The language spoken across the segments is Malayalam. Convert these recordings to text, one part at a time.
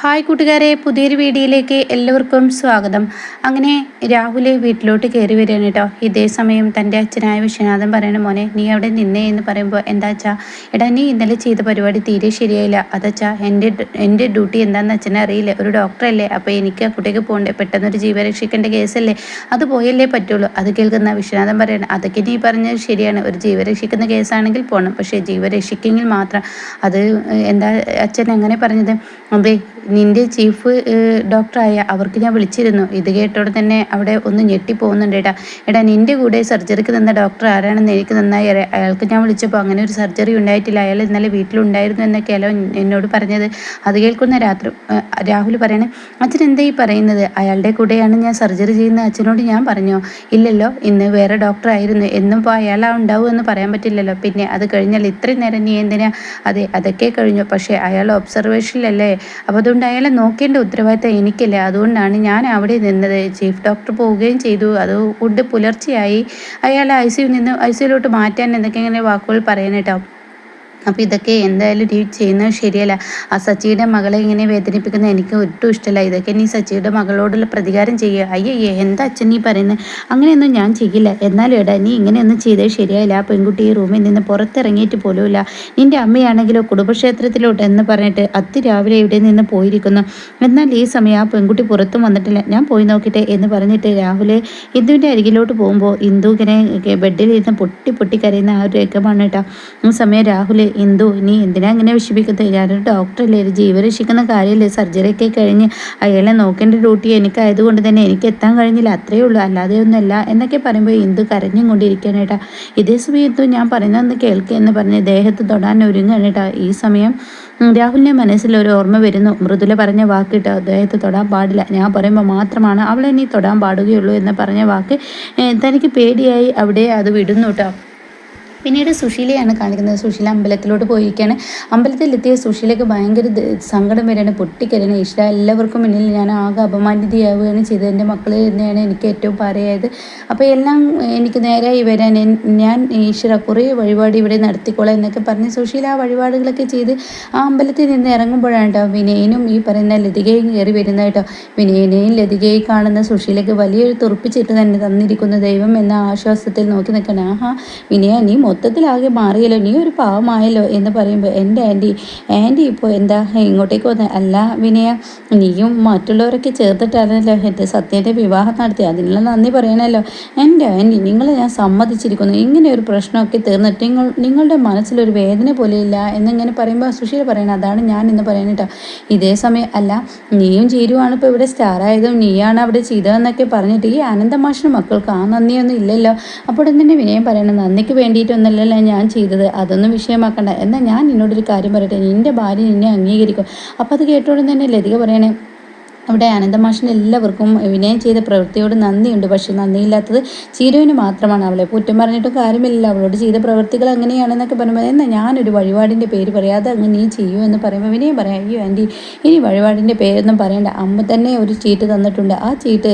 ഹായ് കൂട്ടുകാരെ, പുതിയൊരു വീഡിയോയിലേക്ക് എല്ലാവർക്കും സ്വാഗതം. അങ്ങനെ രാഹുൽ വീട്ടിലോട്ട് കയറി വരികയാണ് കേട്ടോ. ഇതേ സമയം തൻ്റെ അച്ഛനായ വിശ്വനാഥൻ പറയണ, മോനെ നീ അവിടെ നിന്നേ എന്ന് പറയുമ്പോൾ, എന്താ അച്ഛാ? എടാ, നീ ഇന്നലെ ചെയ്ത പരിപാടി തീരെ ശരിയായില്ല. അതച്ഛാ, എൻ്റെ ഡ്യൂട്ടി എന്താണെന്ന് അച്ഛനെ അറിയില്ല. ഒരു ഡോക്ടറല്ലേ, അപ്പോൾ എനിക്ക് ആ കുട്ടിക്ക് പോകണ്ടേ, പെട്ടെന്നൊരു ജീവൻ രക്ഷിക്കേണ്ട കേസല്ലേ, അത് പോയല്ലേ പറ്റുള്ളൂ. അത് കേൾക്കുന്ന വിശ്വനാഥൻ പറയണം, അതൊക്കെ നീ പറഞ്ഞത് ശരിയാണ്, ഒരു ജീവൻ രക്ഷിക്കുന്ന കേസാണെങ്കിൽ പോകണം, പക്ഷേ ജീവൻ രക്ഷിക്കെങ്കിൽ മാത്രം. അത് എന്താ അച്ഛൻ അങ്ങനെ പറഞ്ഞത്? അതെ, നിൻ്റെ ചീഫ് ഡോക്ടറായ അവർക്ക് ഞാൻ വിളിച്ചിരുന്നു. ഇത് കേട്ടോടെ തന്നെ അവിടെ ഒന്ന് ഞെട്ടിപ്പോകുന്നുണ്ട്. എടാ, നിൻ്റെ കൂടെ സർജറിക്ക് നിന്ന ഡോക്ടർ ആരാണെന്ന് എനിക്ക് നന്നായി അറിയാം. അയാൾക്ക് ഞാൻ വിളിച്ചപ്പോൾ അങ്ങനെ ഒരു സർജറി ഉണ്ടായിട്ടില്ല, അയാൾ ഇന്നലെ വീട്ടിലുണ്ടായിരുന്നു എന്നൊക്കെയല്ലോ എന്നോട് പറഞ്ഞത്. അത് കേൾക്കുന്ന രാഹുൽ പറയണേ, അച്ഛൻ എന്താ ഈ പറയുന്നത്? അയാളുടെ കൂടെയാണ് ഞാൻ സർജറി ചെയ്യുന്ന അച്ഛനോട് ഞാൻ പറഞ്ഞോ? ഇല്ലല്ലോ, ഇന്ന് വേറെ ഡോക്ടറായിരുന്നു. എന്നും ഇപ്പോൾ അയാളാ ഉണ്ടാവും എന്ന് പറയാൻ പറ്റില്ലല്ലോ. പിന്നെ അത് കഴിഞ്ഞാൽ ഇത്രയും നേരം നീ എന്തിനാ? അതെ, അതൊക്കെ കഴിഞ്ഞു, പക്ഷേ അയാൾ ഒബ്സർവേഷനിലല്ലേ, അപ്പോൾ അതുകൊണ്ട് അയാളെ നോക്കേണ്ട ഉത്തരവാദിത്തം എനിക്കല്ലേ. അതുകൊണ്ടാണ് ഞാൻ അവിടെ നിന്നത്. ചീഫ് ഡോക്ടർ പോവുകയും ചെയ്തു. അതുകൊണ്ട് പുലർച്ചെയായി അയാൾ ഐസിയുലോട്ട് മാറ്റാൻ എന്തൊക്കെ ഇങ്ങനെ വാക്കുകൾ പറയാനേട്ടോ. അപ്പോൾ ഇതൊക്കെ എന്തായാലും നീ ചെയ്യുന്നത് ശരിയല്ല. ആ സച്ചിയുടെ മകളെ ഇങ്ങനെ വേദനിപ്പിക്കുന്നത് എനിക്ക് ഒട്ടും ഇഷ്ടമല്ല. ഇതൊക്കെ നീ സച്ചിയുടെ മകളോടുള്ള പ്രതികാരം ചെയ്യുക. അയ്യേ, എന്താ അച്ഛൻ നീ പറയുന്നത്? അങ്ങനെയൊന്നും ഞാൻ ചെയ്യില്ല. എന്നാലും എടാ, നീ ഇങ്ങനെയൊന്നും ചെയ്തത് ശരിയായില്ല. ആ പെൺകുട്ടി ഈ റൂമിൽ നിന്ന് പുറത്തിറങ്ങിയിട്ട് പോലുമില്ല. നിൻ്റെ അമ്മയാണെങ്കിലോ കുടുംബക്ഷേത്രത്തിലോട്ട് എന്ന് പറഞ്ഞിട്ട് അതിരാവിലെ ഇവിടെ നിന്ന് പോയിരിക്കുന്നു. എന്നാൽ ഈ സമയം ആ പെൺകുട്ടി പുറത്തും വന്നിട്ടില്ല. ഞാൻ പോയി നോക്കിട്ടെ എന്ന് പറഞ്ഞിട്ട് രാഹുൽ ഇന്ദുവിൻ്റെ അരികിലോട്ട് പോകുമ്പോൾ ഇന്ദു ഇങ്ങനെ ബെഡിൽ ഇരുന്ന് പൊട്ടി പൊട്ടി കരയുന്ന ആ ഒരു രംഗമാണ് കേട്ടോ. ഈ സമയം രാഹുൽ, ഇന്ദു നീ എന്തിനാ ഇങ്ങനെ വിഷമിക്കുന്നത്? ഞാനൊരു ഡോക്ടറല്ലേ, ഒരു ജീവൻ രക്ഷിക്കുന്ന കാര്യമല്ലേ. സർജറിയൊക്കെ കഴിഞ്ഞ് അയാളെ നോക്കേണ്ട ഡ്യൂട്ടി എനിക്കായതുകൊണ്ട് തന്നെ എനിക്ക് എത്താൻ കഴിഞ്ഞില്ല, അത്രയേ ഉള്ളൂ, അല്ലാതെ ഒന്നുമല്ല എന്നൊക്കെ പറയുമ്പോൾ ഇന്ദു കരഞ്ഞും കൊണ്ടിരിക്കാനേട്ടാ. ഇതേ സമയത്തും ഞാൻ പറയുന്നതെന്ന് കേൾക്കുക എന്ന് പറഞ്ഞ് ദേഹത്ത് തൊടാൻ ഒരുങ്ങാനേട്ടാ. ഈ സമയം രാഹുലിൻ്റെ മനസ്സിൽ ഒരു ഓർമ്മ വരുന്നു. മൃദുല പറഞ്ഞ വാക്ക് കേട്ടോ, ദേഹത്ത് തൊടാൻ പാടില്ല, ഞാൻ പറയുമ്പോൾ മാത്രമാണ് അവളെ നീ തൊടാൻ പാടുകയുള്ളൂ എന്ന് പറഞ്ഞ വാക്ക് തനിക്ക് പേടിയായി അവിടെ അത് വിടുന്നു കേട്ടോ. പിന്നീട് സുശീലയാണ് കാണിക്കുന്നത്. സുശീല അമ്പലത്തിലോട്ട് പോയിരിക്കുകയാണ്. അമ്പലത്തിലെത്തിയ സുശീലയ്ക്ക് ഭയങ്കര സങ്കടം വരെയാണ്, പൊട്ടിക്കരയാണ്. ഈശ്വര, എല്ലാവർക്കും മുന്നിൽ ഞാൻ ആകെ അപമാനിതയാവുകയാണ് ചെയ്തത്. എൻ്റെ മക്കൾ തന്നെയാണ് എനിക്ക് ഏറ്റവും പാരയായത്. അപ്പോൾ എല്ലാം എനിക്ക് നേരായി വരാൻ ഞാൻ ഈശ്വര കുറേ വഴിപാട് ഇവിടെ നടത്തിക്കോളാം എന്നൊക്കെ പറഞ്ഞ് സുശീല ആ വഴിപാടുകളൊക്കെ ചെയ്ത് ആ അമ്പലത്തിൽ നിന്ന് ഇറങ്ങുമ്പോഴാണ് കേട്ടോ വിനയനും ഈ പറയുന്ന ലതികയും കയറി വരുന്നത് കേട്ടോ. വിനയനെയും ലതികയും കാണുന്ന സുശീലയ്ക്ക് വലിയൊരു തുറപ്പിച്ചിട്ട് തന്നെ തന്നിരിക്കുന്നു ദൈവം എന്ന ആശ്വാസത്തിൽ നോക്കി നിൽക്കണം. ആഹാ വിനയ, നീ മൊത്തത്തിലാകെ മാറിയല്ലോ, നീ ഒരു പാവമായല്ലോ എന്ന് പറയുമ്പോൾ, എൻ്റെ ആൻറ്റി ഇപ്പോൾ എന്താ ഇങ്ങോട്ടേക്ക് വന്നത്? അല്ല വിനയ, നീയും മറ്റുള്ളവരൊക്കെ ചേർത്തിട്ടാണല്ലോ എൻ്റെ സത്യൻ്റെ വിവാഹം നടത്തി, അതിനുള്ള നന്ദി പറയണമല്ലോ. എൻ്റെ ആൻറ്റി, നിങ്ങളെ ഞാൻ സമ്മതിച്ചിരിക്കുന്നു. ഇങ്ങനെ ഒരു പ്രശ്നമൊക്കെ തീർന്നിട്ട് നിങ്ങളുടെ മനസ്സിലൊരു വേദന പോലെയില്ല എന്നിങ്ങനെ പറയുമ്പോൾ സുശീല പറയണം, അതാണ് ഞാൻ ഇന്ന് പറയാനിട്ടോ. ഇതേ സമയം അല്ല, നീയും ചീരുവാണ് ഇപ്പോൾ ഇവിടെ സ്റ്റാറായതും നീയാണ് അവിടെ ചെയ്തതെന്നൊക്കെ പറഞ്ഞിട്ട് ഈ ആനന്ദമാഷിന് മക്കൾക്ക് ആ നന്ദിയൊന്നും ഇല്ലല്ലോ. അപ്പോൾ തന്നെ വിനയം പറയണം, നന്ദിക്ക് വേണ്ടിയിട്ട് ഒന്നല്ലല്ലോ ഞാൻ ചെയ്തത്, അതൊന്നും വിഷയമാക്കണ്ട. എന്നാൽ ഞാൻ നിന്നോടൊരു കാര്യം പറയട്ടെ, നിൻ്റെ ഭാര്യ നിന്നെ അംഗീകരിക്കും. അപ്പോൾ അത് കേട്ടോടെ തന്നെ ലതിക പറയണേ, അവിടെ ആനന്ദമാഷിന് എല്ലാവർക്കും വിനയം ചെയ്ത പ്രവൃത്തിയോട് നന്ദിയുണ്ട്, പക്ഷേ നന്ദിയില്ലാത്തത് ചീരുവിന് മാത്രമാണ്. അവളെ കുറ്റം പറഞ്ഞിട്ടും കാര്യമില്ല, അവളോട് ചെയ്ത പ്രവൃത്തികൾ അങ്ങനെയാണെന്നൊക്കെ പറയുമ്പോൾ, എന്നാൽ ഞാനൊരു വഴിപാടിൻ്റെ പേര് പറയാതെ അങ്ങ് നീ ചെയ്യൂ എന്ന് പറയുമ്പോൾ വിനയം പറയാം, അയ്യോ ആൻറ്റി, ഇനി വഴിപാടിൻ്റെ പേരൊന്നും പറയണ്ട, അമ്മ തന്നെ ഒരു ചീട്ട് തന്നിട്ടുണ്ട്, ആ ചീട്ട്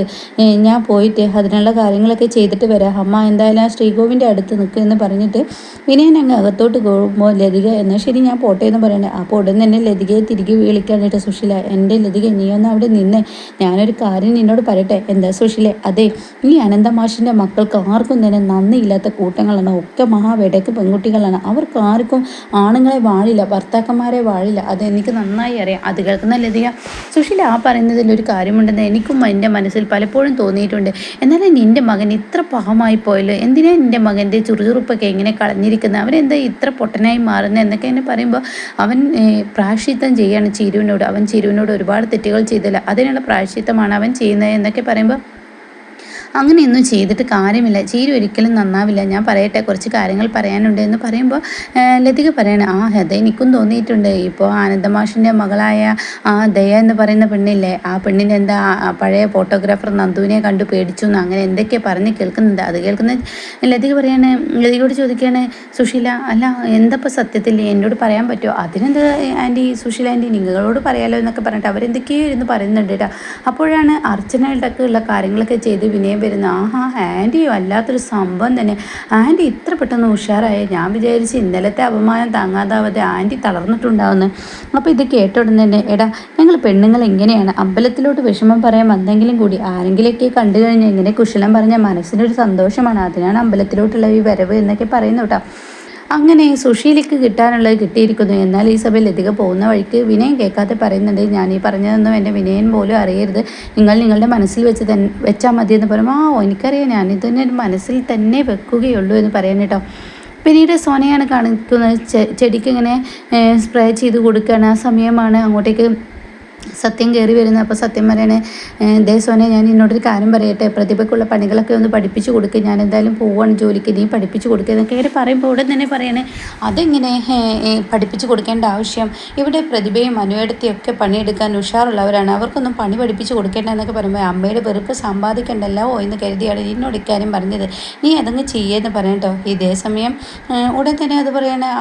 ഞാൻ പോയിട്ട് അതിനുള്ള കാര്യങ്ങളൊക്കെ ചെയ്തിട്ട് വരാം, അമ്മ എന്തായാലും ആ ശ്രീകോവിൻ്റെ അടുത്ത് നിൽക്കുക എന്ന് പറഞ്ഞിട്ട് വിനയൻ അങ്ങ് അകത്തോട്ട് പോകുമ്പോൾ ലതിക, എന്നാൽ ശരി ഞാൻ പോട്ടെ എന്ന് പറയണേ. അപ്പോൾ ഉടൻ തന്നെ ലതികയെ തിരികെ വിളിക്കാനായിട്ട് സുശീല, എൻ്റെ ലതിക, നീ ഒന്ന് അവിടെ നിന്ന് ഞാനൊരു കാര്യം നിന്നോട് പറയട്ടെ. എന്താ സുശീലെ? അതെ, ഈ അനന്തമാഷിൻ്റെ മക്കൾക്ക് ആർക്കും തന്നെ നന്ദിയില്ലാത്ത കൂട്ടങ്ങളാണ്, ഒക്കെ മഹാവെടക്ക് പെൺകുട്ടികളാണ്. അവർക്ക് ആർക്കും ആണുങ്ങളെ വാഴില്ല, ഭർത്താക്കന്മാരെ വാഴില്ല, അതെനിക്ക് നന്നായി അറിയാം. അത് കേൾക്കുന്ന ലതിക, സുശീല ആ പറയുന്നതിലൊരു കാര്യമുണ്ടെന്ന് എനിക്കും എൻ്റെ മനസ്സിൽ പലപ്പോഴും തോന്നിയിട്ടുണ്ട്. എന്നാലും നിൻ്റെ മകൻ ഇത്ര പാവമായി പോയല്ലോ, എന്തിനാ നിൻ്റെ മകൻ്റെ ചുറുചുറുപ്പൊക്കെ എങ്ങനെ കളഞ്ഞിരിക്കുന്നത്, അവരെന്താ ഇത്ര പൊട്ടനായി മാറുന്നത് എന്നൊക്കെ എന്നെ പറയുമ്പോൾ അവൻ പ്രായശ്ചിത്തം ചെയ്യാണ് ചിരുവിനോട്. അവൻ ചിരുവിനോട് ഒരുപാട് തെറ്റുകൾ ചെയ്തില്ല, അതിനുള്ള പ്രായശ്ചിത്തമാണ് അവൻ ചെയ്യുന്നത് എന്നൊക്കെ പറയുമ്പോൾ, അങ്ങനെയൊന്നും ചെയ്തിട്ട് കാര്യമില്ല, ചീരു ഒരിക്കലും നന്നാവില്ല, ഞാൻ പറയട്ടെ, കുറച്ച് കാര്യങ്ങൾ പറയാനുണ്ട് എന്ന് പറയുമ്പോൾ ലതിക പറയണേ, അത് എനിക്കും തോന്നിയിട്ടുണ്ട്. ഇപ്പോൾ ആനന്ദമാഷിൻ്റെ മകളായ ആ ദയ എന്ന് പറയുന്ന പെണ്ണില്ലേ, ആ പെണ്ണിന് എന്താ പഴയ ഫോട്ടോഗ്രാഫർ നന്ദുവിനെ കണ്ടു പേടിച്ചു എന്ന് അങ്ങനെ എന്തൊക്കെയാണ് പറഞ്ഞ് കേൾക്കുന്നുണ്ട്. അത് കേൾക്കുന്ന ലതിക പറയാണ്, ലതികയോട് ചോദിക്കുകയാണ് സുശീല, അല്ല എന്തപ്പോൾ സത്യത്തിൽ എന്നോട് പറയാൻ പറ്റുമോ? അതിനെന്താ ആൻറ്റി, സുശീല ആൻറ്റി നിങ്ങളോട് പറയാലോ എന്നൊക്കെ പറഞ്ഞിട്ട് അവരെന്തൊക്കെയോ ഇരുന്ന് പറയുന്നുണ്ട് കേട്ടോ. അപ്പോഴാണ് അർച്ചനയുടെയൊക്കെ ഉള്ള കാര്യങ്ങളൊക്കെ ചെയ്ത് വിനയം സോനയും വരുന്നു. ആഹാ, ആൻറ്റിയും വല്ലാത്തൊരു സംഭവം തന്നെ. ആൻറ്റി ഇത്ര പെട്ടെന്ന് ഉഷാറായി. ഞാൻ വിചാരിച്ച് ഇന്നലത്തെ അപമാനം താങ്ങാതാവാതെ ആൻറ്റി തളർന്നിട്ടുണ്ടാവുന്നു. അപ്പോൾ ഇത് കേട്ട ഉടനെ തന്നെ, എടാ ഞങ്ങൾ പെണ്ണുങ്ങൾ എങ്ങനെയാണ് അമ്പലത്തിലോട്ട് വിഷമം പറയാൻ വന്നെങ്കിലും കൂടി ആരെങ്കിലൊക്കെ കണ്ടു കഴിഞ്ഞാൽ ഇങ്ങനെ കുശലം പറഞ്ഞാൽ മനസ്സിനൊരു സന്തോഷമാണ്, അതിനാണ് അമ്പലത്തിലോട്ടുള്ള ഈ വരവ് എന്നൊക്കെ പറയുന്നു കേട്ടോ. അങ്ങനെ സുശീലയ്ക്ക് കിട്ടാനുള്ളത് കിട്ടിയിരിക്കുന്നു. എന്നാൽ ഈ സഭയിൽ ലതിക പോകുന്ന വഴിക്ക് വിനയം കേൾക്കാതെ പറയുന്നുണ്ട്, ഞാൻ ഈ പറഞ്ഞതൊന്നും എൻ്റെ വിനയൻ പോലും അറിയരുത്, നിങ്ങൾ നിങ്ങളുടെ മനസ്സിൽ വെച്ചാൽ മതി എന്ന് പറയുമ്പോൾ, എനിക്കറിയാം, ഞാൻ ഇതിനെ മനസ്സിൽ തന്നെ വെക്കുകയുള്ളൂ എന്ന് പറയാൻ കേട്ടോ. പിന്നീട് സോനയാണ് കാണിക്കുന്നത്, ചെടിക്ക് ഇങ്ങനെ സ്പ്രേ ചെയ്ത് കൊടുക്കുകയാണ്. ആ സമയമാണ് അങ്ങോട്ടേക്ക് സത്യം കയറി വരുന്നത്. അപ്പോൾ സത്യം പറയണേ, ദേ സോനെ, ഞാൻ എന്നോടൊരു കാര്യം പറയട്ടെ, പ്രതിഭയ്ക്കുള്ള പണികളൊക്കെ ഒന്ന് പഠിപ്പിച്ച് കൊടുക്കുക, ഞാൻ എന്തായാലും പോവാണ് ജോലിക്ക്, നീ പഠിപ്പിച്ച് കൊടുക്കുക എന്നൊക്കെ ഇവർ പറയുമ്പോൾ ഉടൻ തന്നെ പറയണേ, അതെങ്ങനെ പഠിപ്പിച്ച് കൊടുക്കേണ്ട ആവശ്യം, ഇവിടെ പ്രതിഭയും അനുവേടത്തെയൊക്കെ പണിയെടുക്കാൻ ഉഷാറുള്ളവരാണ്, അവർക്കൊന്നും പണി പഠിപ്പിച്ച് കൊടുക്കേണ്ട എന്നൊക്കെ പറയുമ്പോൾ അമ്മയുടെ വെറുപ്പ് സമ്പാദിക്കേണ്ടല്ലോ എന്ന് കരുതിയാണ് എന്നോട് ഇക്കാര്യം പറഞ്ഞത്, നീ അതങ്ങ് ചെയ്യേന്ന് പറയട്ടോ. ഇതേ സമയം ഉടൻ തന്നെ അത് പറയണേ,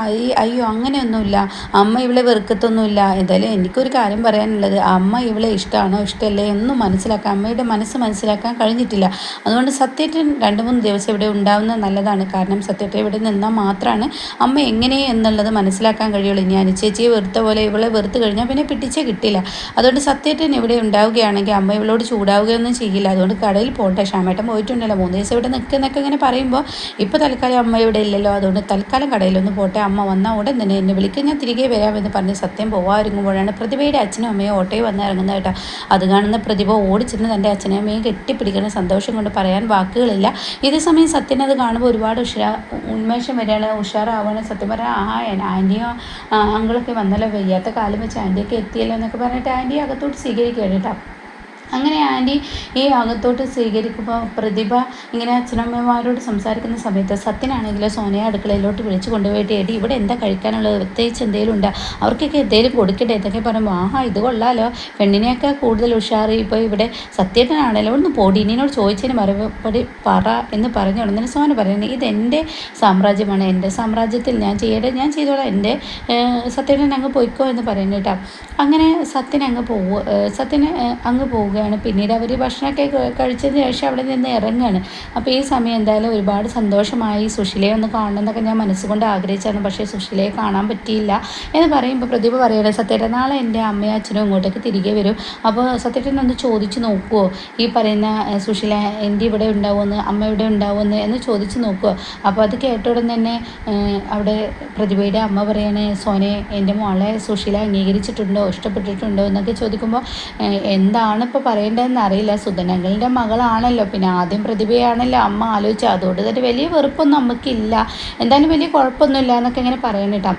അയ്യോ അങ്ങനെയൊന്നുമില്ല, അമ്മ ഇവളെ വെറുക്കത്തൊന്നുമില്ല, എന്തായാലും എനിക്കൊരു കാര്യം പറയാനുള്ളത്, അമ്മ ഇവളെ ഇഷ്ടമാണോ ഇഷ്ടമല്ലേ ഒന്നും മനസ്സിലാക്കാൻ അമ്മയുടെ മനസ്സ് മനസ്സിലാക്കാൻ കഴിഞ്ഞിട്ടില്ല. അതുകൊണ്ട് സത്യേട്ടൻ 2-3 ദിവസം ഇവിടെ ഉണ്ടാവുന്നത് നല്ലതാണ്. കാരണം സത്യേട്ടൻ ഇവിടെ നിന്നാൽ മാത്രമാണ് അമ്മ എങ്ങനെ എന്നുള്ളത് മനസ്സിലാക്കാൻ കഴിയുള്ളൂ. ഇനി അനുചേച്ചിയെ വെറുത്ത പോലെ ഇവളെ വെറുത്ത് കഴിഞ്ഞാൽ പിന്നെ പിടിച്ചേ കിട്ടില്ല. അതുകൊണ്ട് സത്യേട്ടൻ ഇവിടെ ഉണ്ടാവുകയാണെങ്കിൽ അമ്മ ഇവളോട് ചൂടാവുകയൊന്നും ചെയ്യില്ല. അതുകൊണ്ട് കടയിൽ പോകട്ടെ, ശ്യാമേട്ടൻ പോയിട്ടുണ്ടല്ലോ 3 ദിവസം ഇവിടെ നിൽക്കുന്നൊക്കെ ഇങ്ങനെ പറയുമ്പോൾ ഇപ്പോൾ തൽക്കാലം അമ്മ ഇവിടെ ഇല്ലല്ലോ, അതുകൊണ്ട് തൽക്കാലം കടയിലൊന്ന് പോട്ടെ, അമ്മ വന്നാൽ ഉടൻ തന്നെ എന്നെ വിളിക്കുക, ഞാൻ തിരികെ വരാമെന്ന് പറഞ്ഞ് സത്യം പോകാതിരുങ്ങുമ്പോഴാണ് പ്രതിഭയുടെ അച്ഛനും അമ്മയും ഓട്ടോയിൽ വന്ന് ഇറങ്ങുന്നത് കേട്ടോ. അത് കാണുന്ന പ്രതിഭ ഓടിച്ചെന്ന് തൻ്റെ അച്ഛനെയും അമ്മയും കെട്ടിപ്പിടിക്കുന്ന സന്തോഷം കൊണ്ട് പറയാൻ വാക്കുകളില്ല. ഇതേ സമയം സത്യൻ അത് കാണുമ്പോൾ ഒരുപാട് ഉന്മേഷം വരികയാണ്, ഉഷാറാവുകയാണ്. സത്യം പറയാൻ, ആൻറ്റിയോ അങ്കിളൊക്കെ വന്നല്ലോ, വയ്യാത്ത കാലം വെച്ച് ആൻറ്റിയൊക്കെ എത്തിയല്ലോ എന്നൊക്കെ പറഞ്ഞിട്ട് ആൻറ്റി അകത്തോട്ട് സ്വീകരിക്കുകയാണ് കേട്ടോ. അങ്ങനെ ആൻറ്റി ഈ അകത്തോട്ട് സ്വീകരിക്കുമ്പോൾ പ്രതിഭ ഇങ്ങനെ അച്ഛനമ്മമാരോട് സംസാരിക്കുന്ന സമയത്ത് സത്യനാണെങ്കിൽ സോനയെ അടുക്കളയിലോട്ട് വിളിച്ചു കൊണ്ടുപോയിട്ട്, എടി ഇവിടെ എന്താ കഴിക്കാനുള്ളത്, പ്രത്യേകിച്ച് എന്തെങ്കിലും ഉണ്ടോ, അവർക്കൊക്കെ എന്തെങ്കിലും കൊടുക്കട്ടെ എന്നൊക്കെ പറയുമ്പോൾ, ആഹാ ഇത് കൊള്ളാലോ, പെണ്ണിനെയൊക്കെ കൂടുതൽ ഉഷാറ് ഇപ്പോൾ ഇവിടെ സത്യേട്ടനാണല്ലോ, ഒന്ന് പോടി, ഇനിയോട് ചോദിച്ചതിന് മറുപടി പറ എന്ന് പറഞ്ഞു ഉടനെ സോന പറയുന്നത്, ഇതെൻ്റെ സാമ്രാജ്യമാണ്, എൻ്റെ സാമ്രാജ്യത്തിൽ ഞാൻ ചെയ്തോളാം, എൻ്റെ സത്യേട്ടൻ അങ്ങ് പോയിക്കോ എന്ന് പറയുന്നത് കേട്ടോ. അങ്ങനെ സത്യൻ അങ്ങ് പോവുക. പിന്നീട് അവർ ഭക്ഷണമൊക്കെ കഴിച്ചതിന് ശേഷം അവിടെ നിന്ന് ഇറങ്ങുകയാണ്. അപ്പോൾ ഈ സമയം എന്തായാലും ഒരുപാട് സന്തോഷമായി, സുശീലയെ ഒന്ന് കാണണം എന്നൊക്കെ ഞാൻ മനസ്സുകൊണ്ട് ആഗ്രഹിച്ചായിരുന്നു, പക്ഷേ സുശീലയെ കാണാൻ പറ്റിയില്ല എന്ന് പറയുമ്പോൾ പ്രതിഭ പറയുന്നത്, സത്യേട്ടൻ നാളെ എൻ്റെ അമ്മയും അച്ഛനും ഇങ്ങോട്ടേക്ക് തിരികെ വരും, അപ്പോൾ സത്യേട്ടൻ ഒന്ന് ചോദിച്ച് നോക്കുമോ, ഈ പറയുന്ന സുശീല എൻ്റെ ഇവിടെ ഉണ്ടാവുമെന്ന്, അമ്മ ഇവിടെ ഉണ്ടാവുമെന്ന് എന്ന് ചോദിച്ച് നോക്കുമോ. അപ്പോൾ അത് കേട്ട ഉടൻ തന്നെ അവിടെ പ്രതിഭയുടെ അമ്മ പറയണേ, സോനെ എൻ്റെ മോളെ സുശീല അംഗീകരിച്ചിട്ടുണ്ടോ, ഇഷ്ടപ്പെട്ടിട്ടുണ്ടോ എന്നൊക്കെ ചോദിക്കുമ്പോൾ എന്താണ് ഇപ്പോൾ പറയേണ്ടതെന്ന് അറിയില്ല, സുധനങ്ങളുടെ മകളാണല്ലോ, പിന്നെ ആദ്യം പ്രതിഭയാണല്ലോ അമ്മ ആലോചിച്ചത്, അതുകൊണ്ട് തന്നെ വലിയ വെറുപ്പൊന്നും അമ്മയ്ക്കില്ല, എന്തായാലും വലിയ കുഴപ്പമൊന്നുമില്ല എന്നൊക്കെ ഇങ്ങനെ പറയണേട്ടാ.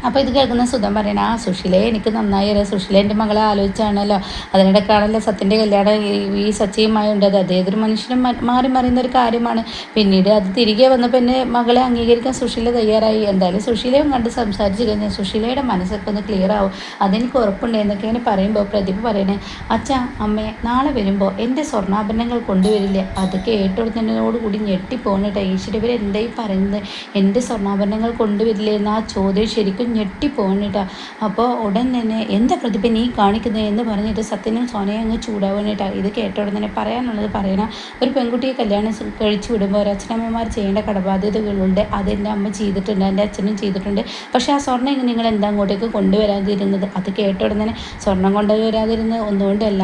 അപ്പോൾ ഇത് കേൾക്കുന്ന സുധൻ പറയണ, സുശീലയെ എനിക്ക് നന്നായി അറിയാം, സുശീല എൻ്റെ മകളെ ആലോചിച്ചാണല്ലോ, അതിനിടക്കാണല്ലോ സത്യൻ്റെ കല്യാണം ഈ സച്ചിയുമായി ഉണ്ടത്, അതേതൊരു മനുഷ്യനും മാറി മറിയുന്ന ഒരു കാര്യമാണ്. പിന്നീട് അത് തിരികെ വന്നപ്പോൾ എൻ്റെ മകളെ അംഗീകരിക്കാൻ സുശീല തയ്യാറായി. എന്തായാലും സുശീലയും കണ്ട് സംസാരിച്ച് കഴിഞ്ഞാൽ സുശീലയുടെ മനസ്സൊക്കെ ഒന്ന് ക്ലിയർ ആവും, അതെനിക്ക് ഉറപ്പുണ്ട് എന്നൊക്കെ ഇങ്ങനെ പറയുമ്പോൾ പ്രതിഭ പറയണേ, അച്ഛാ അമ്മേ നാളെ വരുമ്പോൾ എൻ്റെ സ്വർണ്ണാഭരണങ്ങൾ കൊണ്ടുവരില്ലേ. അത് കേട്ടോടുന്നതിനോടുകൂടി ഞെട്ടിപ്പോകണേട്ടോ. ഈശ്വര ഇവർ എന്തായി പറയുന്നത്, എൻ്റെ സ്വർണ്ണാഭരണങ്ങൾ കൊണ്ടുവരില്ലേ എന്ന് ആ ചോദ്യം ശരിക്കും ഞെട്ടിപ്പോകണേട്ടാ. അപ്പോൾ ഉടൻ തന്നെ എന്താ പ്രതിഭ നീ കാണിക്കുന്നത് എന്ന് പറഞ്ഞിട്ട് സത്യനും സോനയെ അങ്ങ് ചൂടാവണേട്ടാ. ഇത് കേട്ട ഉടൻ തന്നെ പറയാനുള്ളത് പറയണം. ഒരു പെൺകുട്ടിയെ കല്യാണം കഴിച്ചു വിടുമ്പോൾ ഒരു അച്ഛനമ്മമാർ ചെയ്യേണ്ട കടബാധ്യതകളുണ്ട്, അതെൻ്റെ അമ്മ ചെയ്തിട്ടുണ്ട്, എൻ്റെ അച്ഛനും ചെയ്തിട്ടുണ്ട്. പക്ഷേ ആ സ്വർണ്ണം നിങ്ങൾ എന്താ അങ്ങോട്ടേക്ക് കൊണ്ടുവരാതിരുന്നത്? അത് കേട്ട ഉടൻ തന്നെ സ്വർണം കൊണ്ടുവരാതിരുന്നത് ഒന്നുകൊണ്ടല്ല,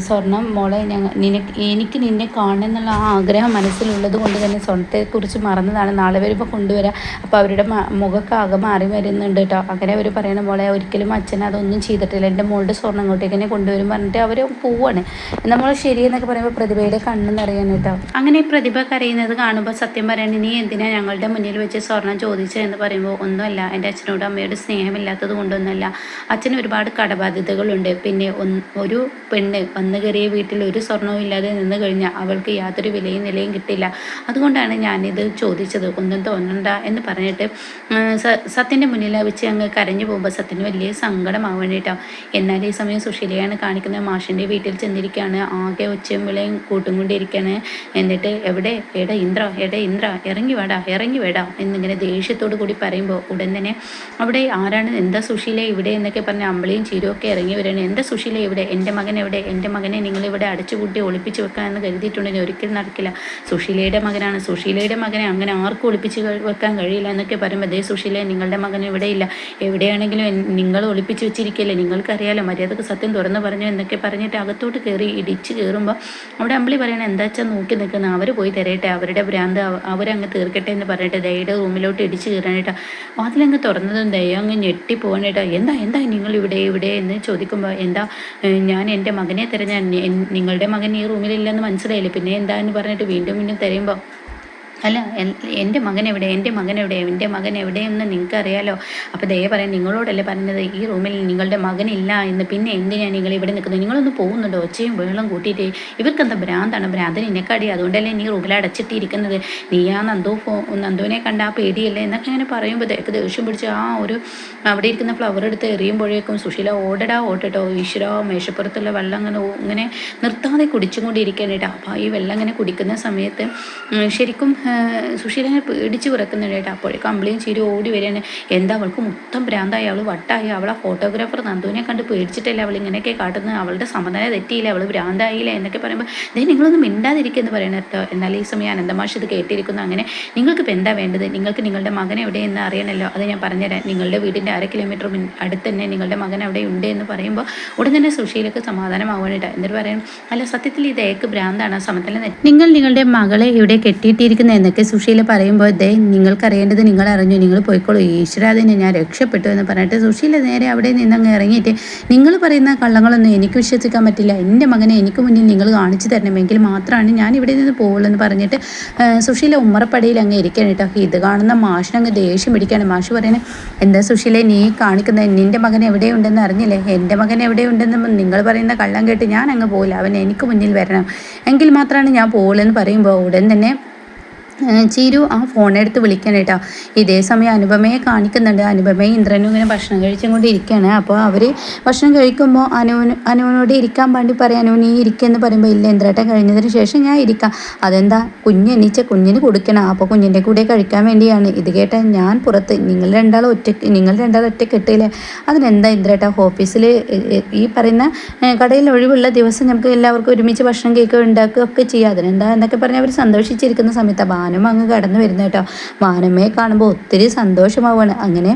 സ്വർണം മോളെ എനിക്ക് നിന്നെ കാണണം എന്നുള്ള ആ ആഗ്രഹം മനസ്സിലുള്ളത് കൊണ്ട് തന്നെ സ്വർണ്ണത്തെക്കുറിച്ച് മറന്നതാണ്, നാളെ വരുമ്പോൾ കൊണ്ടുവരാം. അപ്പോൾ അവരുടെ മുഖമൊക്കെ ആകെ മാറി വരുന്നുണ്ട് കേട്ടോ. അങ്ങനെ അവർ പറയണ പോലെ ഒരിക്കലും അച്ഛൻ അതൊന്നും ചെയ്തിട്ടില്ല, എൻ്റെ മോളുടെ സ്വർണ്ണം അങ്ങോട്ടേക്ക് തന്നെ കൊണ്ടുവരും പറഞ്ഞിട്ട് അവർ പോവാണ്. നമ്മൾ ശരിയെന്നൊക്കെ പറയുമ്പോൾ പ്രതിഭയുടെ കണ്ണ് നിറയാണ് കേട്ടോ. അങ്ങനെ പ്രതിഭ കരയുന്നത് കാണുമ്പോൾ സത്യം പറയണ, നീ എന്തിനാ ഞങ്ങളുടെ മുന്നിൽ വെച്ച് സ്വർണ്ണം ചോദിച്ചതെന്ന് പറയുമ്പോൾ, ഒന്നുമല്ല, എൻ്റെ അച്ഛനോട് അമ്മയോട് സ്നേഹമില്ലാത്തത് കൊണ്ടൊന്നുമല്ല, അച്ഛന് ഒരുപാട് കടബാധ്യതകളുണ്ട്. പിന്നെ ഒരു പെണ്ണ് വന്നു കയറിയ വീട്ടിൽ ഒരു സ്വർണ്ണവും ഇല്ലാതെ നിന്ന് കഴിഞ്ഞാൽ അവൾക്ക് യാതൊരു വിലയും നിലയും കിട്ടില്ല, അതുകൊണ്ടാണ് ഞാനിത് ചോദിച്ചത്, ഒന്നും തോന്നണ്ട എന്ന് പറഞ്ഞിട്ട് സത്യൻ്റെ മുന്നിൽ റൂമിൽ വെച്ച് അങ്ങ് കരഞ്ഞു പോകുമ്പോൾ സത്യന് വലിയ സങ്കടമാവണം കേട്ടോ. എന്നാൽ ഈ സമയം സുശീലയാണ് കാണിക്കുന്നത് മാഷിൻ്റെ വീട്ടിൽ ചെന്നിരിക്കുകയാണ്. ആകെ ഒച്ചയും വിളയും കൂട്ടും കൊണ്ടിരിക്കുകയാണ്. എന്നിട്ട് എടാ ഇന്ദ്ര ഇറങ്ങി വേടാ എന്നിങ്ങനെ ദേഷ്യത്തോടു കൂടി പറയുമ്പോൾ ഉടൻ തന്നെ അവിടെ ആരാണ്, എന്താ സുശീല ഇവിടെ എന്നൊക്കെ പറഞ്ഞ് അമ്പിളിയും ചീരുമൊക്കെ ഇറങ്ങി വരികയാണ്. എന്താ സുശീല ഇവിടെ, എൻ്റെ മകൻ എവിടെ, എൻ്റെ മകനെ നിങ്ങളിവിടെ അടച്ചുകൂട്ടി ഒളിപ്പിച്ച് വെക്കാമെന്ന് കരുതിയിട്ടുണ്ടെങ്കിൽ ഒരിക്കലും നടക്കില്ല. സുശീലയുടെ മകനെ അങ്ങനെ ആർക്കും ഒളിപ്പിച്ച് വെക്കാൻ കഴിയില്ല എന്നൊക്കെ പറയുമ്പോൾ അതേ സുശീല, നിങ്ങളുടെ മകൻ ഇവിടെ ഇല്ല, എവിടെയാണെങ്കിലും നിങ്ങൾ ഒളിപ്പിച്ച് വെച്ചിരിക്കുകയല്ലേ, നിങ്ങൾക്കറിയാലോ, മര്യാദക്ക് സത്യം തുറന്ന് പറഞ്ഞു എന്നൊക്കെ പറഞ്ഞിട്ട് അകത്തോട്ട് ഇടിച്ച് കയറുമ്പോൾ അവിടെ അമ്പിളി പറയണത് എന്താ വെച്ചാൽ നോക്കി നിൽക്കുന്ന, അവർ പോയി തരട്ടെ, അവരുടെ ഭ്രാന്ത് അവരങ്ങ് തീർക്കട്ടെ എന്ന് പറഞ്ഞിട്ട് ദയയുടെ റൂമിലോട്ട് ഇടിച്ച് കയറാനായിട്ടാ. അതിലങ്ങ് തുറന്നതും ദയ അങ്ങ് ഞെട്ടിപ്പോവാനായിട്ടാ. എന്താ നിങ്ങൾ ഇവിടെ എന്ന് ചോദിക്കുമ്പോൾ ഞാൻ എൻ്റെ മകനെ തിരഞ്ഞാൽ, നിങ്ങളുടെ മകൻ ഈ റൂമിലില്ലെന്ന് മനസ്സിലായില്ലേ, പിന്നെ എന്താ എന്ന് പറഞ്ഞിട്ട് വീണ്ടും തിരയുമ്പോൾ അല്ല എൻ്റെ മകൻ എവിടെയെന്ന് നിങ്ങൾക്കറിയാലോ. അപ്പോൾ ദയ പറയാൻ നിങ്ങളോടല്ലേ പറഞ്ഞത് ഈ റൂമിൽ നിങ്ങളുടെ മകനില്ല എന്ന്, പിന്നെ എന്തിനാണ് നിങ്ങൾ ഇവിടെ നിൽക്കുന്നത്, നിങ്ങളൊന്ന് പോകുന്നുണ്ടോ, ഒച്ചയും വെള്ളം കൂട്ടിയിട്ട്, ഇവർക്കെന്താ ഭ്രാന്താണ്, ഭ്രാന്തിന് എന്നെക്കാടി, അതുകൊണ്ടല്ലേ നീ റൂമിൽ അടച്ചിട്ടിരിക്കുന്നത്, നീ ആ നന്ദുവിനെ കണ്ട ആ പേടിയല്ലേ എന്നൊക്കെ അങ്ങനെ പറയുമ്പോൾ ദയക്ക് ദേഷ്യം പിടിച്ച് അവിടെ ഇരിക്കുന്ന ഫ്ലവർ എടുത്ത് എറിയുമ്പോഴേക്കും സുശീല ഓടട്ടോ ഈശ്വര, മേശപ്പുറത്തുള്ള വെള്ളം ഇങ്ങനെ നിർത്താതെ കുടിച്ചും കൊണ്ടിരിക്കാനായിട്ടാ. അപ്പോൾ ഈ വെള്ളം ഇങ്ങനെ കുടിക്കുന്ന സമയത്ത് ശരിക്കും സുശീല അങ്ങനെ പേടിച്ച് വിറക്കുന്നുണ്ട് കേട്ടോ. അപ്പോഴേക്കും അമ്പിളിയും ചിരി ഓടി വരികയാണ്. എന്താ അവൾക്ക് മൊത്തം ഭ്രാന്തായി, അവൾ വട്ടായി, അവളെ ഫോട്ടോഗ്രാഫർ നന്ദുവിനെ കണ്ട് പേടിച്ചിട്ടല്ല അവൾ ഇങ്ങനെയൊക്കെ കാട്ടുന്നത്, അവളുടെ സമനില തെറ്റിയില്ല, അവൾ ഭ്രാന്തായില്ല എന്നൊക്കെ പറയുമ്പോൾ നിങ്ങളൊന്നും മിണ്ടാതിരിക്കുമെന്ന് പറയണം കേട്ടോ. എന്നാൽ ഈ സമയം അനന്തമാഷ് ഇത് കേട്ടിരിക്കുന്നു. അങ്ങനെ നിങ്ങൾക്കിപ്പോൾ എന്താ വേണ്ടത്, നിങ്ങൾക്ക് നിങ്ങളുടെ മകൻ എവിടെയെന്ന് അറിയണമല്ലോ, അത് ഞാൻ പറഞ്ഞുതരാം, നിങ്ങളുടെ വീടിൻ്റെ 1/2 കിലോമീറ്റർ അടുത്ത് തന്നെ നിങ്ങളുടെ മകൻ അവിടെ ഉണ്ട് എന്ന് പറയുമ്പോൾ ഉടൻ തന്നെ സുശീലക്ക് സമാധാനമാവാനായിട്ടാ. എന്നിട്ട് പറയണം, അല്ല സത്യത്തിൽ ഇത് ഏക്ക് ഭ്രാന്താണ്, സമതല നിങ്ങൾ നിങ്ങളുടെ മകളെ ഇവിടെ കെട്ടിയിട്ടിരിക്കുന്നത് എന്നൊക്കെ സുശീല പറയുമ്പോൾ നിങ്ങൾക്കറിയേണ്ടത് നിങ്ങൾ അറിഞ്ഞു, നിങ്ങൾ പോയിക്കോളൂ, ഈശ്വരാതിനെ ഞാൻ രക്ഷപ്പെട്ടു എന്ന് പറഞ്ഞിട്ട് സുശീല നേരെ അവിടെ നിന്നങ്ങ് ഇറങ്ങിയിട്ട്, നിങ്ങൾ പറയുന്ന കള്ളങ്ങളൊന്നും എനിക്ക് വിശ്വസിക്കാൻ പറ്റില്ല, എൻ്റെ മകനെ എനിക്ക് മുന്നിൽ നിങ്ങൾ കാണിച്ചു തരണമെങ്കിൽ മാത്രമാണ് ഞാൻ ഇവിടെ നിന്ന് പോകുള്ളൂ എന്ന് പറഞ്ഞിട്ട് സുശീല ഉമ്മറപ്പടിയിൽ അങ്ങ് ഇരിക്കണം കേട്ടോ. ഇത് കാണുന്ന മാഷിനങ്ങ് ദേഷ്യം പിടിക്കുകയാണ്. മാഷ് പറയണേ, എന്താ സുശീല നീ കാണിക്കുന്നത്, നിൻ്റെ മകൻ എവിടെയുണ്ടെന്ന് അറിഞ്ഞില്ലേ, എൻ്റെ മകൻ എവിടെയുണ്ടെന്ന് നിങ്ങൾ പറയുന്ന കള്ളം കേട്ട് ഞാൻ അങ്ങ് പോകില്ല, അവൻ എനിക്ക് മുന്നിൽ വരണം എങ്കിൽ മാത്രമാണ് ഞാൻ പോകുള്ളൂ എന്ന് പറയുമ്പോൾ ഉടൻ തന്നെ ചീരു ആ ഫോണെടുത്ത് വിളിക്കണം കേട്ടോ. ഇതേ സമയം അനുപമയെ കാണിക്കുന്നുണ്ട്. അനുപമയും ഇന്ദ്രനും ഇങ്ങനെ ഭക്ഷണം കഴിച്ചും കൊണ്ട് ഇരിക്കുകയാണ്. അപ്പോൾ അവർ ഭക്ഷണം കഴിക്കുമ്പോൾ അനുവിനോട് ഇരിക്കാൻ വേണ്ടി പറയാം, അനു നീ ഇരിക്കുമെന്ന് പറയുമ്പോൾ ഇല്ല ഇന്ദ്രേട്ടൻ കഴിഞ്ഞതിന് ശേഷം ഞാൻ ഇരിക്കാം. അതെന്താ, കുഞ്ഞെണീച്ച കുഞ്ഞിന് കൊടുക്കണം, അപ്പോൾ കുഞ്ഞിൻ്റെ കൂടെ കഴിക്കാൻ വേണ്ടിയാണ്. ഇത് കേട്ട ഞാൻ പുറത്ത്, നിങ്ങൾ രണ്ടാളും ഒറ്റ കെട്ടില്ലേ, അതിനെന്താ ഇന്ദ്രേട്ട, ഓഫീസിൽ ഈ പറയുന്ന കടയിൽ ഒഴിവുള്ള ദിവസം നമുക്ക് എല്ലാവർക്കും ഒരുമിച്ച് ഭക്ഷണം കേക്ക് ഉണ്ടാക്കുകയൊക്കെ ചെയ്യാം, അതിനെന്താ എന്നൊക്കെ പറഞ്ഞ് അവർ സന്തോഷിച്ചിരിക്കുന്ന സമയത്ത് ഭാനുമ അങ്ങ് കടന്നു വരുന്നത് കേട്ടോ. ഭാനുമയെ കാണുമ്പോൾ ഒത്തിരി സന്തോഷമാവാണ്. അങ്ങനെ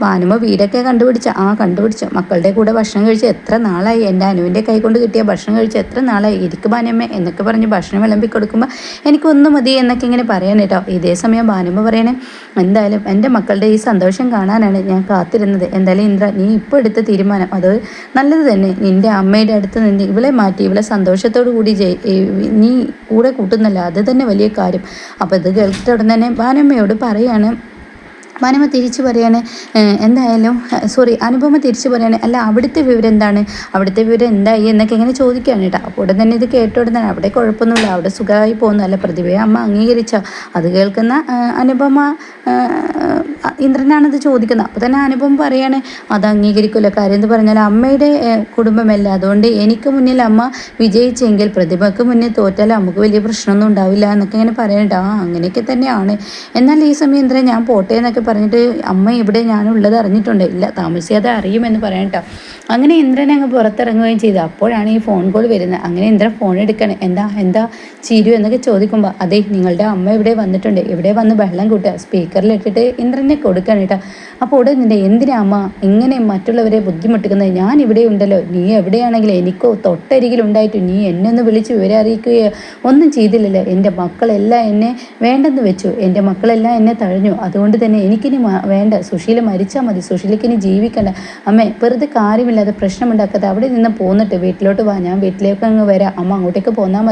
ഭാനുമ വീടൊക്കെ കണ്ടുപിടിച്ചു, മക്കളുടെ കൂടെ ഭക്ഷണം കഴിച്ച് എത്ര നാളായി, എൻ്റെ അനുവിൻ്റെ കൈ കൊണ്ട് കിട്ടിയ ഭക്ഷണം കഴിച്ച് എത്ര നാളായി, ഇരിക്കും ഭാനുമ എന്നൊക്കെ പറഞ്ഞ് ഭക്ഷണം വിളമ്പി കൊടുക്കുമ്പോൾ എനിക്കൊന്നും മതി എന്നൊക്കെ ഇങ്ങനെ പറയാൻ കേട്ടോ. ഇതേ സമയം ഭാനുമ പറയണേ, എന്തായാലും എൻ്റെ മക്കളുടെ ഈ സന്തോഷം കാണാനാണ് ഞാൻ കാത്തിരുന്നത്. എന്തായാലും ഇന്ദ്ര നീ ഇപ്പോൾ എടുത്ത തീരുമാനം അത് നല്ലത് തന്നെ, നിൻ്റെ അമ്മയുടെ അടുത്ത് നിന്ന് ഇവളെ മാറ്റി ഇവളെ സന്തോഷത്തോടു കൂടി നീ കൂടെ കൂട്ടുന്നല്ല, അത് തന്നെ വലിയ കാര്യം. അപ്പോൾ ഇത് കേൾക്കിട്ട് ഉടൻ തന്നെ ഭാനുമ്മയോട് പറയാണ്, ഭാനുമ തിരിച്ചു പറയാണ്, എന്തായാലും അനുപമ തിരിച്ചു പറയാണ്, അല്ല അവിടുത്തെ വിവരം എന്താണ്, അവിടുത്തെ വിവരം എന്തായി എന്നൊക്കെ ഇങ്ങനെ ചോദിക്കുകയാണ് കേട്ടോ. അപ്പോൾ ഉടൻ തന്നെ ഇത് കേട്ട ഉടൻ തന്നെ അവിടെ കുഴപ്പമൊന്നുമില്ല, അവിടെ സുഖമായി പോകുന്നു, അല്ല പ്രതിഭയെ അമ്മ അംഗീകരിച്ചോ. അത് കേൾക്കുന്ന അനുപമ ഇന്ദ്രനാണിത് ചോദിക്കുന്നത്. അപ്പോൾ തന്നെ അനുപമ പറയാണ്, അത് അംഗീകരിക്കില്ല, കാര്യം എന്ന് പറഞ്ഞാൽ അമ്മയുടെ കുടുംബമല്ല, അതുകൊണ്ട് എനിക്ക് മുന്നിൽ അമ്മ വിജയിച്ചെങ്കിൽ പ്രതിഭയ്ക്ക് മുന്നിൽ തോറ്റാൽ നമുക്ക് വലിയ പ്രശ്നമൊന്നും ഉണ്ടാവില്ല എന്നൊക്കെ ഇങ്ങനെ പറയണ്ട. അങ്ങനെയൊക്കെ തന്നെയാണ്. എന്നാൽ ഈ സമയം ഇന്ദ്രൻ ഞാൻ പോട്ടെ എന്നൊക്കെ പറഞ്ഞിട്ട് അമ്മ ഇവിടെ ഞാനുള്ളത് അറിഞ്ഞിട്ടുണ്ട്, ഇല്ല താമസിയാതെ അറിയുമെന്ന് പറയാം കേട്ടോ. അങ്ങനെ ഇന്ദ്രൻ അങ്ങ് പുറത്തിറങ്ങുകയും ചെയ്തു. അപ്പോഴാണ് ഈ ഫോൺ കോൾ വരുന്നത്. അങ്ങനെ ഇന്ദ്രൻ ഫോൺ എടുക്കണം. എന്താ ചിരു എന്നൊക്കെ ചോദിക്കുമ്പോൾ അതെ നിങ്ങളുടെ അമ്മ ഇവിടെ വന്നിട്ടുണ്ട്, ഇവിടെ വന്ന് വെള്ളം കൂട്ടുക, സ്പീക്കറിലിട്ടിട്ട് ഇന്ദ്രനെ കൊടുക്കണം കേട്ടോ. അപ്പോൾ ഉടൻ നിൻ്റെ എന്തിനാ അമ്മ ഇങ്ങനെ മറ്റുള്ളവരെ ബുദ്ധിമുട്ടിക്കുന്നത്, ഞാൻ ഇവിടെ ഉണ്ടല്ലോ, നീ എവിടെയാണെങ്കിലും എനിക്കോ തൊട്ടരികിലുണ്ടായിട്ട് നീ എന്നെ ഒന്ന് വിളിച്ച് വിവരം അറിയിക്കുകയോ ഒന്നും ചെയ്തില്ലല്ലോ. എൻ്റെ മക്കളെല്ലാം എന്നെ വേണ്ടെന്ന് വെച്ചു, എൻ്റെ മക്കളെല്ലാം എന്നെ തഴഞ്ഞു, അതുകൊണ്ട് തന്നെ എനിക്കിനി വേണ്ട, സുശീല മരിച്ചാൽ മതി, സുശീലക്കിനി ജീവിക്കണ്ട. അമ്മേ വെറുതെ കാര്യമില്ലാതെ പ്രശ്നമുണ്ടാക്കാതെ അവിടെ നിന്ന് പോന്നിട്ട് വീട്ടിലോട്ട് വാ, ഞാൻ വീട്ടിലേക്ക് അങ്ങ് വരാം, അമ്മ അങ്ങോട്ടേക്ക് പോന്നാൽ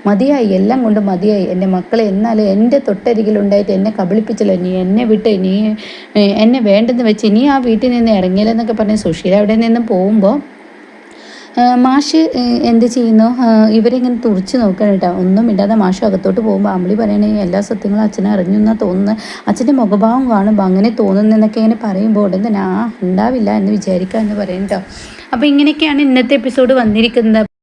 മതിയായി, എല്ലാം കൊണ്ട് മതിയായി. എൻ്റെ മക്കളെ എന്നാലും എൻ്റെ തൊട്ടരികിലുണ്ടായിട്ട് എന്നെ കബളിപ്പിച്ചല്ലോ, നീ എന്നെ വിട്ട് നീ എന്നെ വേണ്ടെന്ന് വെച്ച് നീ ആ വീട്ടിൽ നിന്ന് ഇറങ്ങിയില്ലെന്നൊക്കെ പറഞ്ഞ് സുശീല അവിടെ നിന്ന് പോകുമ്പോൾ മാഷ് എന്ത് ചെയ്യുന്നു, ഇവരിങ്ങനെ തുറച്ച് നോക്കണം കേട്ടോ. ഒന്നും ഇല്ലാതെ മാഷ് അകത്തോട്ട് പോകുമ്പോൾ അമ്പിളി പറയണേ എല്ലാ സത്യങ്ങളും അച്ഛനെ അറിഞ്ഞു എന്നാണ് തോന്നുന്നത്, അച്ഛൻ്റെ മുഖഭാവം കാണുമ്പോൾ അങ്ങനെ തോന്നുന്നതെന്നൊക്കെ ഇങ്ങനെ പറയുമ്പോൾ ഉടൻ തന്നെ ഉണ്ടാവില്ല എന്ന് വിചാരിക്കുക എന്ന് പറയും കേട്ടോ. അപ്പോൾ ഇങ്ങനെയൊക്കെയാണ് ഇന്നത്തെ എപ്പിസോഡ് വന്നിരിക്കുന്നത്.